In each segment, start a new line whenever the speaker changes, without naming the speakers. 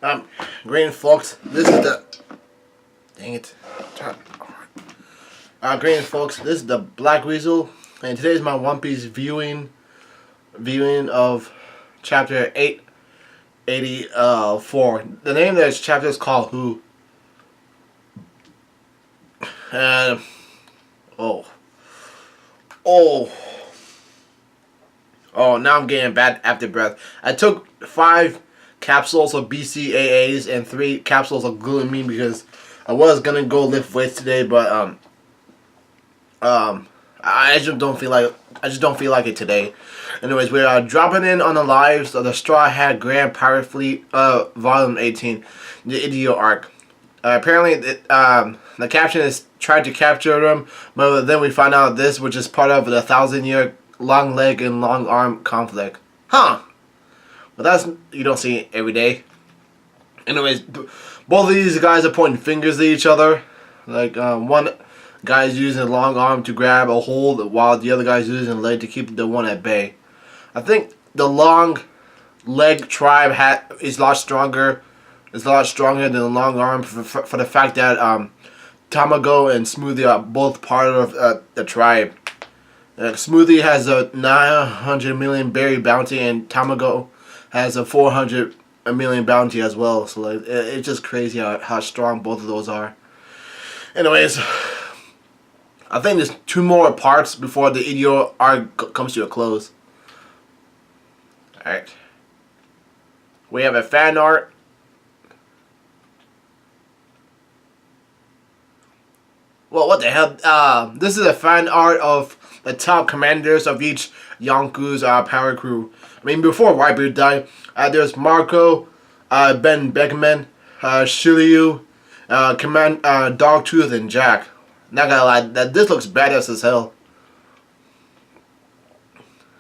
Um, Green folks, this is the. Dang it. Green folks, this is the BlackWeasel, and today is my One Piece viewing of chapter 884. The name of this chapter is called Who. And oh, now I'm getting bad after breath. I took 5 capsules of BCAAs and 3 capsules of glutamine because I was gonna go lift weights today, but I just don't feel like it today. Anyways, we are dropping in on the lives of the Straw Hat Grand Pirate Fleet, Volume 18, the Idio arc. Apparently, the caption is tried to capture them, but then we find out this, which is part of the 1,000-year long leg and long arm conflict. Huh? But that's, you don't see it every day. Anyways, both of these guys are pointing fingers at each other. Like, one guy's using a long arm to grab a hold, while the other guy's using a leg to keep the one at bay. I think the long leg tribe is a lot stronger. It's a lot stronger than the long arm for the fact that Tamago and Smoothie are both part of the tribe. Smoothie has a 900 million berry bounty, and Tamago has a 400 million bounty as well. So like, it's just crazy how strong both of those are. Anyways, I think there's 2 more parts before the Idio arc comes to a close. Alright. We have a fan art. Well, what the hell? This is a fan art of the top commanders of each Yonku's power crew. I mean, before Whitebeard died, there's Marco, Ben Beckman, Shiryu, Dogtooth, and Jack. Not gonna lie, this looks badass as hell.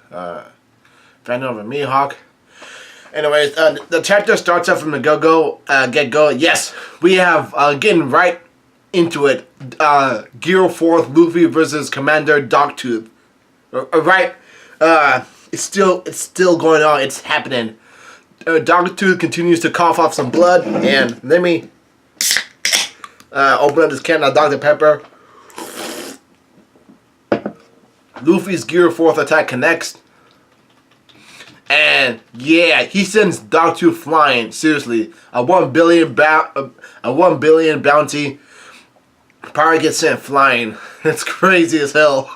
Fan art of a Mihawk. Anyways, the chapter starts off from the get-go. Yes, we have, getting right into it, Gear 4th Luffy versus Commander Dogtooth. Right, it's still going on. It's happening. Dogtooth continues to cough off some blood, and let me open up this can of Dr. Pepper. Luffy's Gear 4th attack connects, and yeah, he sends Dogtooth flying. Seriously, a 1 billion bounty. Pirate gets sent flying. It's crazy as hell.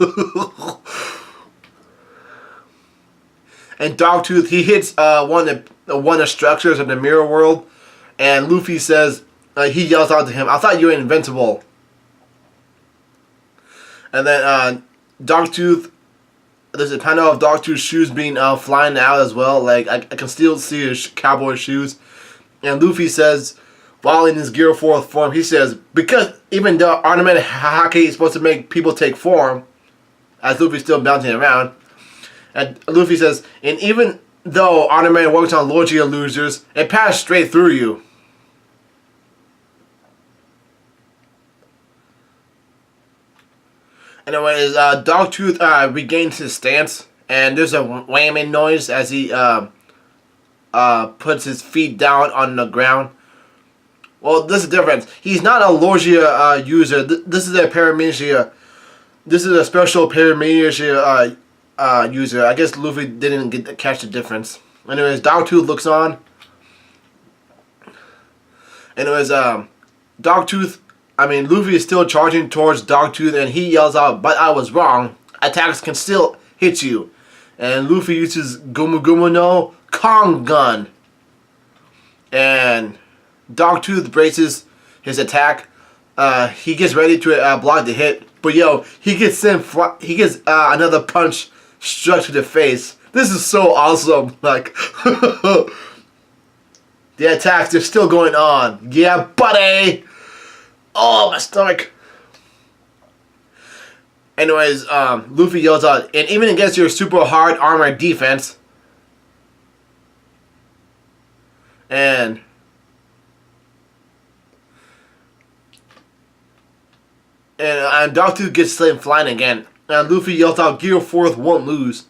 And Dogtooth, he hits one of the structures of the mirror world, and Luffy says, he yells out to him, "I thought you were invincible." And then Dogtooth, there's a panel of Dogtooth's shoes being flying out as well. Like I can still see his cowboy shoes. And Luffy says, while in his Gear 4th form, he says, because even though ornamented hake is supposed to make people take form, as Luffy's still bouncing around, and Luffy says, and even though ornamented works on Logia losers, it passed straight through you. Anyways, Dogtooth regains his stance, and there's a whamming noise as he puts his feet down on the ground. Well, this is the difference. He's not a Logia user. This is a Paramecia. This is a special Paramecia user. I guess Luffy didn't catch the difference. Anyways, Dogtooth looks on. Anyways, Luffy is still charging towards Dogtooth, and he yells out, "But I was wrong. Attacks can still hit you." And Luffy uses Gumu Gumu no Kong Gun. And Dogtooth braces his attack. He gets ready to block the hit, but he gets another punch struck to the face. This is so awesome. Like the attacks, they're still going on. Yeah, buddy. Oh, my stomach. Anyways, Luffy yells out, and even against your super hard armor defense, and Dogtooth gets sent flying again. And Luffy yells out, "Gear 4th won't lose."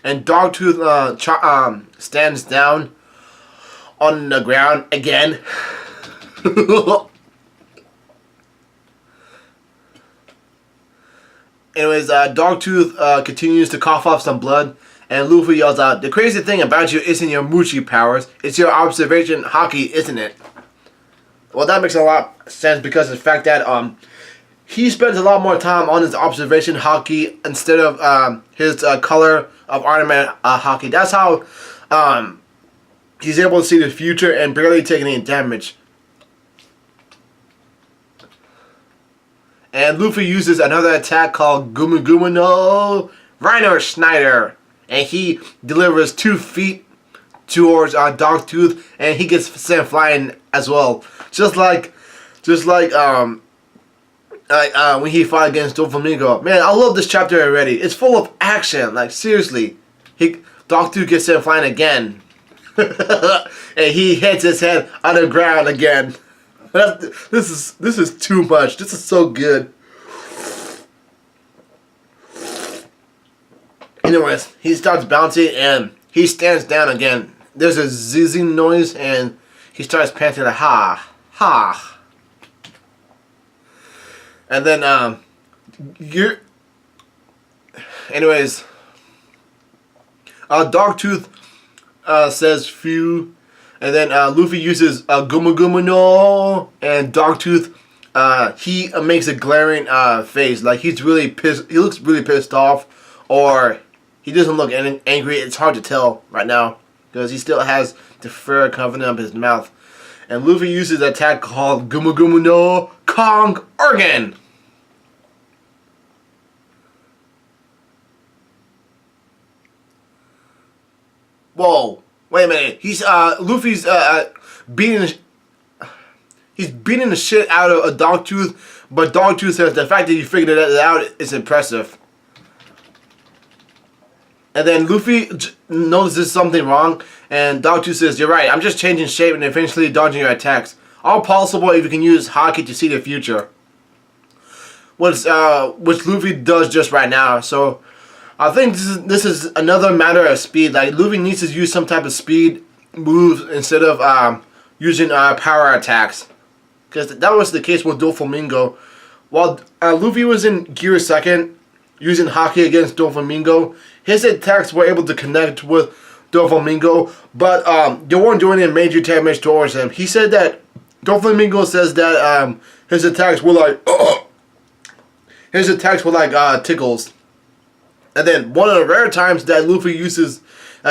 And Dogtooth stands down. on the ground again. Anyways, Dogtooth continues to cough up some blood, and Luffy yells out, "The crazy thing about you isn't your Muchi powers, it's your observation haki, isn't it?" Well, that makes a lot of sense because of the fact that he spends a lot more time on his observation haki instead of his color of ornament haki. That's how he's able to see the future and barely take any damage. And Luffy uses another attack called Gumu Gumu no Rhino Schneider, and he delivers 2 feet towards Dogtooth, and he gets sent flying as well, just like when he fought against Doflamingo. Man, I love this chapter already. It's full of action. Like seriously, Dogtooth gets sent flying again, and he hits his head on the ground again. This is too much. This is so good. Anyways, he starts bouncing and he stands down again. There's a zizzing noise and he starts panting like ha ha. And then Dogtooth says phew. And then Luffy uses Gumu Gumu no, and Dogtooth he makes a glaring face, like he's really pissed. He looks really pissed off, or he doesn't look angry. It's hard to tell right now because he still has the fur covering up his mouth. And Luffy uses an attack called Gumu Gumu no Kong Organ. Whoa. Wait a minute. He's Luffy's beating the shit out of a Dogtooth, but Dogtooth says the fact that you figured it out is impressive. And then Luffy notices something wrong, and Dogtooth says, "You're right. I'm just changing shape and eventually dodging your attacks. All possible if you can use Haki to see the future." Which Luffy does just right now. So I think this is another matter of speed. Like Luffy needs to use some type of speed moves instead of using power attacks, because that was the case with Doflamingo. While Luffy was in Gear 2nd using Haki against Doflamingo, his attacks were able to connect with Doflamingo, but they weren't doing any major damage towards him. He said that Doflamingo says that his attacks were like tickles. And then one of the rare times that Luffy uses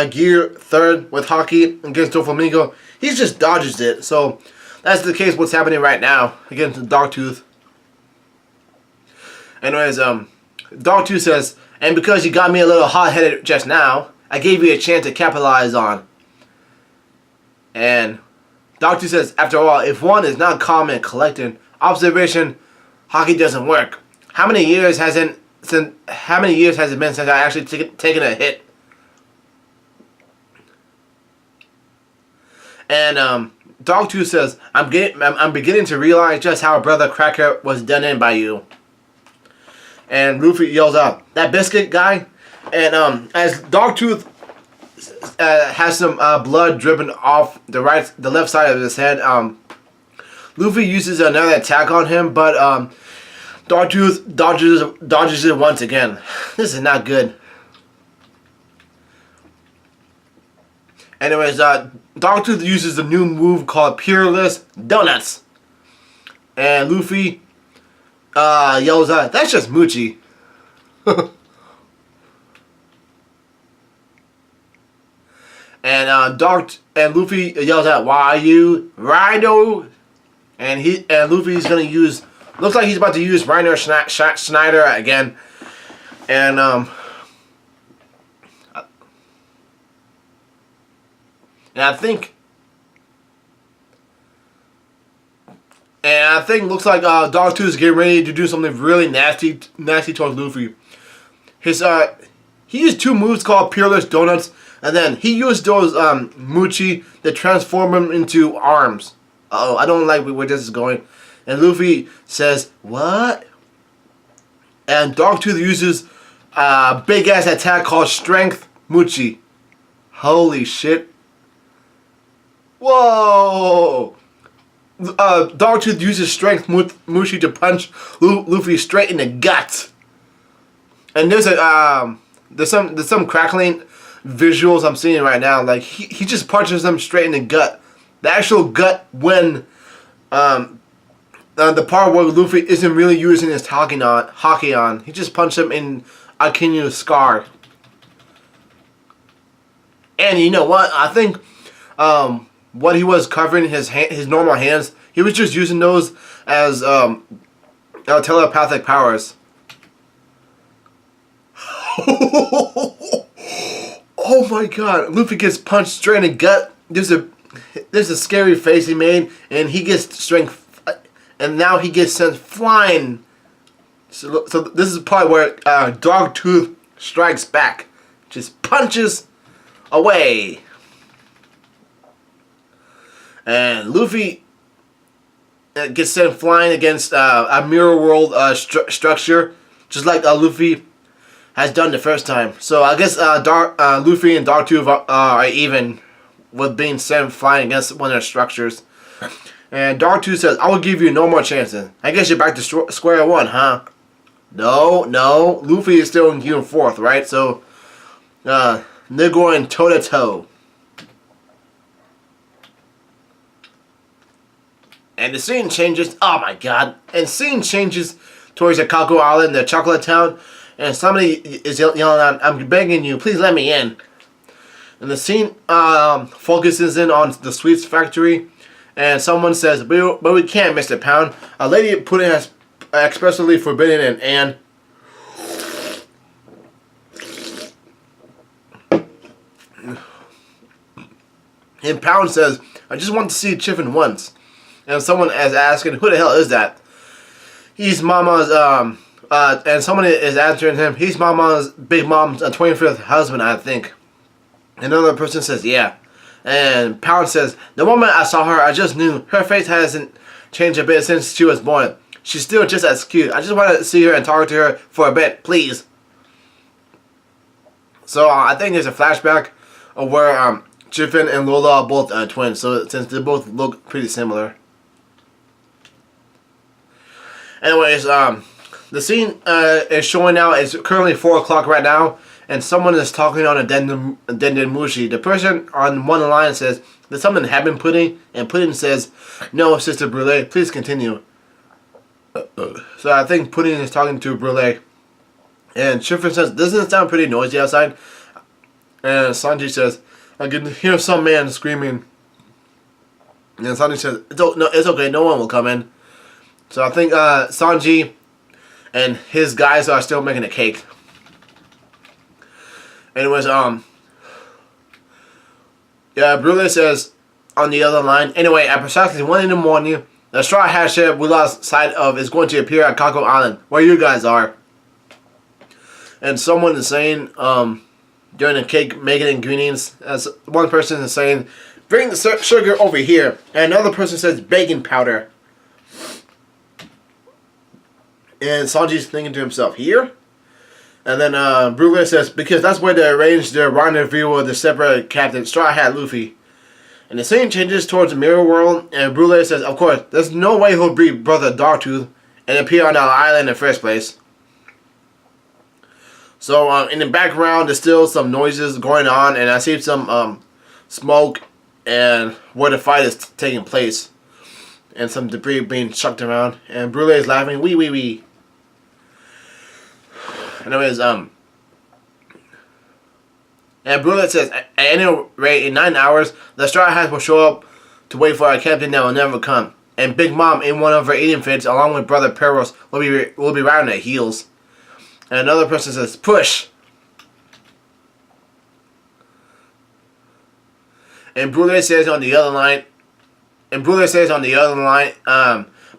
Gear 3rd with Haki against Doflamingo, he just dodges it. So that's the case what's happening right now against Dogtooth. Anyways, Dogtooth says, "And because you got me a little hot-headed just now, I gave you a chance to capitalize on." And Dogtooth says, "After all, if one is not calm and collected, observation Haki doesn't work. How many years has it been since I actually taken a hit?" And Dogtooth says, I'm beginning to realize just how Brother Cracker was done in by you." And Luffy yells out, "That biscuit guy?" And as Dogtooth has some blood dripping off the left side of his head, Luffy uses another attack on him, but Dogtooth dodges it once again. This is not good. Anyways, Dogtooth uses a new move called Peerless Donuts. And Luffy yells out, "That's just Muchi." And Luffy yells out, "Why you Rhino?" And Luffy's gonna use. Looks like he's about to use Rhino Schneider again. And I think looks like Dogtooth is getting ready to do something really nasty towards Luffy. He used 2 moves called Peerless Donuts, and then he used those Muchi that transform him into arms. Uh-oh, I don't like where this is going. And Luffy says, "What?" And Dogtooth uses a big ass attack called Strength Muchi. Holy shit. Whoa! Dogtooth uses strength Mushi to punch Luffy straight in the gut. And there's some crackling visuals I'm seeing right now. Like he just punches him straight in the gut. The actual gut when the part where Luffy isn't really using his hockey on. He just punched him in Akinu's scar. And you know what? I think what he was covering his normal hands, he was just using those as telepathic powers. Oh my god! Luffy gets punched straight in the gut. There's a scary face he made, and he gets strength, and now he gets sent flying. So this is the part where Dogtooth strikes back, just punches away, and Luffy gets sent flying against a mirror world structure, just like Luffy has done the first time. So I guess Luffy and Dogtooth are even with being sent flying against one of their structures. And Dogtooth says, "I will give you no more chances. I guess you're back to square one, huh?" No. Luffy is still in Gear 4th, right? So they're going toe to toe. And the scene changes. Oh my god! And scene changes towards the Kaku Island, the chocolate town. And somebody is yelling out, "I'm begging you, please let me in." And the scene focuses in on the sweets factory. And someone says, but we can't, Mr. Pound. A lady put in has expressly forbidden it. And Pound says, "I just want to see Chiffin once." And someone is asking, "Who the hell is that?" He's Mama's, and someone is answering him, "He's Mama's, Big Mom's 25th husband, I think." Another person says, "Yeah." And Pound says, "The moment I saw her, I just knew. Her face hasn't changed a bit since she was born. She's still just as cute. I just want to see her and talk to her for a bit, please." So I think there's a flashback of where Chiffin and Lola are both twins. So since they both look pretty similar. Anyways, the scene is showing now. It's currently 4 o'clock right now, and someone is talking on a Dendemushi. The person on one line says, "Did something happen, Pudding?" And Pudding says, "No, Sister Brule, please continue." So I think Pudding is talking to Brule. And Chiffin says, "Doesn't it sound pretty noisy outside?" And Sanji says, "I can hear some man screaming." And Sanji says, "It's okay, no one will come in." So I think Sanji and his guys are still making a cake. Anyways, Brule says on the other line, "Anyway, at precisely 1 in the morning, the Straw Hat ship we lost sight of is going to appear at Kako Island, where you guys are." And someone is saying, during the cake making ingredients, as one person is saying, "Bring the sugar over here." And another person says, "Baking powder." And Sanji's thinking to himself, "Here?" And then Brule says, "Because that's where they arranged their rendezvous with the separate captain, Straw Hat Luffy." And the scene changes towards the mirror world, and Brule says, "Of course, there's no way he'll beat Brother Dogtooth and appear on our island in the first place." So in the background, there's still some noises going on, and I see some smoke and where the fight is taking place, and some debris being chucked around. And Brule is laughing, wee wee wee. Anyways, and Brule says, "At any rate, in 9 hours, the Straw Hats will show up to wait for our captain that will never come. And Big Mom, in one of her eating fits, along with Brother Peros, will be right on their heels." And another person says, "Push." And Brule says on the other line,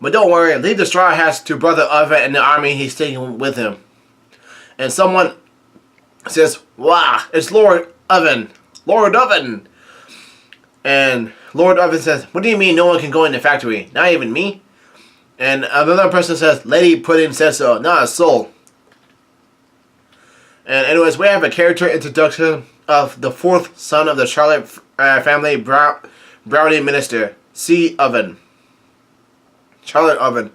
"But don't worry, leave the Straw Hats to Brother Oven and the army he's taking with him." And someone says, "Wow, it's Lord Oven. Lord Oven." And Lord Oven says, "What do you mean no one can go in the factory? Not even me?" And another person says, "Lady Pudding says so, not a soul." And anyways, we have a character introduction of the 4th son of the Charlotte family, Brownie Minister, Sea Oven. Charlotte Oven.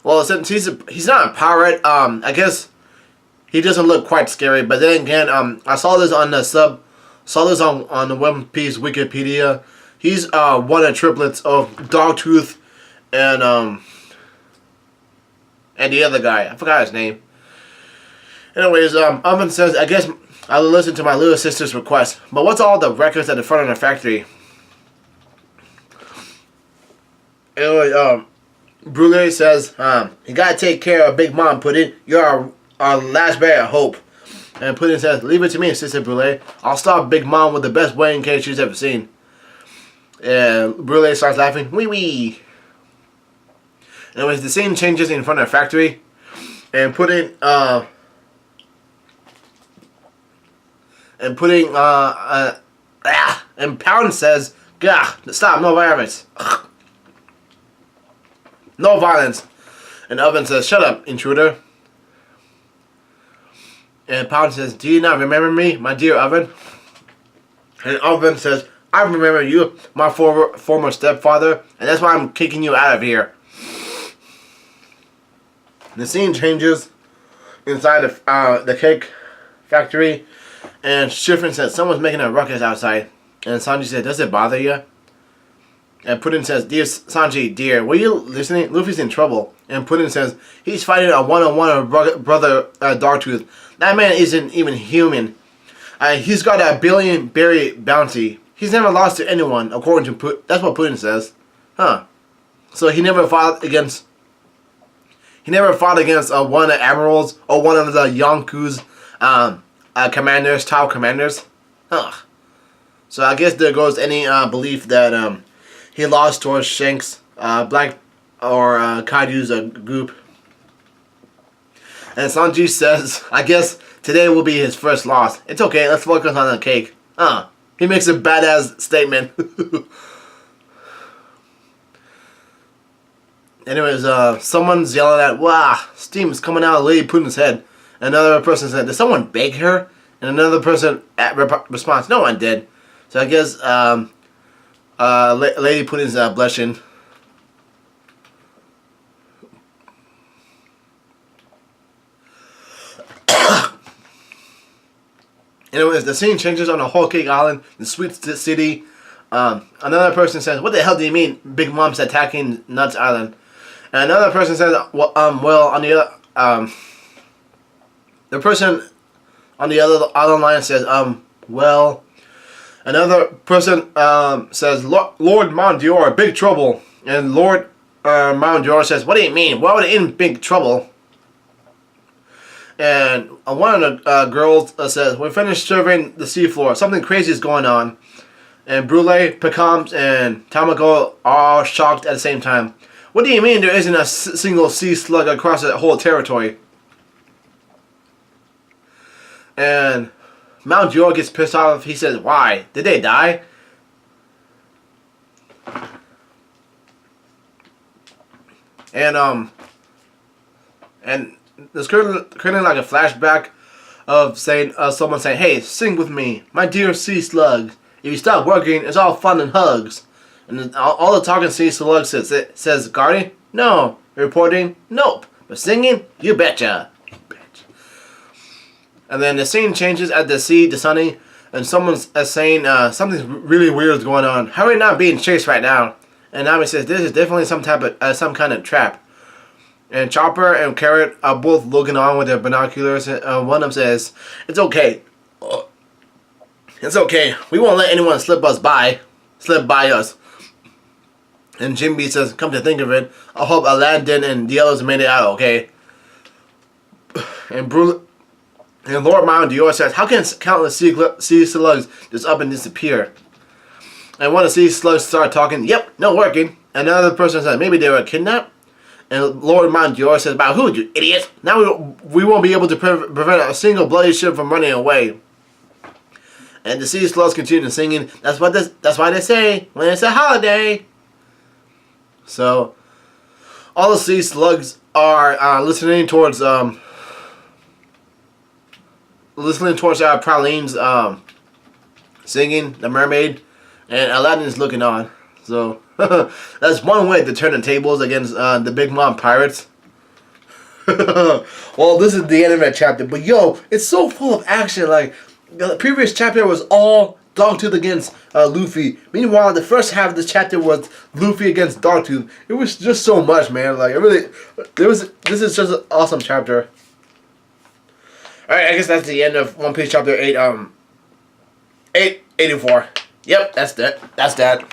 Well, since he's not a pirate, I guess he doesn't look quite scary. But then again, I saw this on the on the One Piece Wikipedia. He's one of triplets of Dogtooth and the other guy. I forgot his name. Anyways, Oven says, I guess I'll listen to my little sister's request. But what's all the records at the front of the factory? Anyway, Brule says, you gotta take care of Big Mom, Puddin'. You're our last ray of hope. And Puddin' says, leave it to me, Sister Brule. I'll stop Big Mom with the best wedding cake she's ever seen. And Brule starts laughing. Wee wee. Anyways, the scene changes in front of the factory. And Puddin', and Pound says, gah, stop, no violence. No violence. And Oven says, shut up, intruder. And Pound says, do you not remember me, my dear Oven? And Oven says, I remember you, my former stepfather, and that's why I'm kicking you out of here. The scene changes inside the cake factory, and Shiffrin says, someone's making a ruckus outside. And Sanji said, does it bother you? And Puddin' says, dear Sanji, dear, were you listening? Luffy's in trouble. And Puddin' says, he's fighting a one-on-one with brother Dogtooth. That man isn't even human. He's got a billion berry bounty. He's never lost to anyone, according to Puddin'. That's what Puddin' says. Huh. So he never fought against one of the admirals or one of the Yonku's commanders, top commanders. Huh. So I guess there goes any belief that he lost towards Shanks, Black or Kaiju's group. And Sanji says, I guess today will be his first loss. It's okay, let's focus on the cake. He makes a badass statement. Anyways, someone's yelling at, wow, steam is coming out of Lady Puddin's head. Another person said, did someone beg her? And another person responds, no one did. So I guess Lady Puddin's blushing. Anyways, the scene changes on a Whole Cake Island, the Sweet City. Another person says, what the hell do you mean Big Mom's attacking Nuts Island? And another person says, well, on the other, the person on the other island line says, well, another person says, Lord Mount Dior, big trouble. And Lord Mount Dior says, what do you mean? Why would it in big trouble? And one of the girls says, we finished surveying the seafloor. Something crazy is going on. And Brule, Pecans, and Tamako are shocked at the same time. What do you mean there isn't a single sea slug across the whole territory? And Mount Dior gets pissed off. He says, why? Did they die? And there's currently like a flashback of saying someone saying, hey, sing with me, my dear sea slug. If you stop working, it's all fun and hugs. And all the talking sea slug says, guarding? No. Reporting? Nope. But singing? You betcha. And then the scene changes at the sea to Sunny, and someone's saying something really weird is going on. How are we not being chased right now? And Nami says, this is definitely some kind of trap. And Chopper and Carrot are both looking on with their binoculars, and one of them says, it's okay. It's okay. We won't let anyone slip by us. And Jimby says, come to think of it, I hope Aladdin and the others made it out okay. And Lord Mount Dior says, how can countless sea slugs just up and disappear? And one of the sea slugs start talking, yep, no working. And another person says, maybe they were kidnapped. And Lord Mount Dior says, about who, you idiot? Now we won't be able to prevent a single bloody ship from running away. And the sea slugs continue singing, that's why they say, when it's a holiday. So, all the sea slugs are listening towards Praline's singing, the mermaid, and Aladdin's looking on. So that's one way to turn the tables against the Big Mom pirates. Well, this is the end of that chapter, but yo, it's so full of action. Like the previous chapter was all Dogtooth against Luffy. Meanwhile, the first half of this chapter was Luffy against Dogtooth. It was just so much, man. Like it really, this is just an awesome chapter. All right, I guess that's the end of One Piece chapter 8. 884. Yep, that's that. That's that.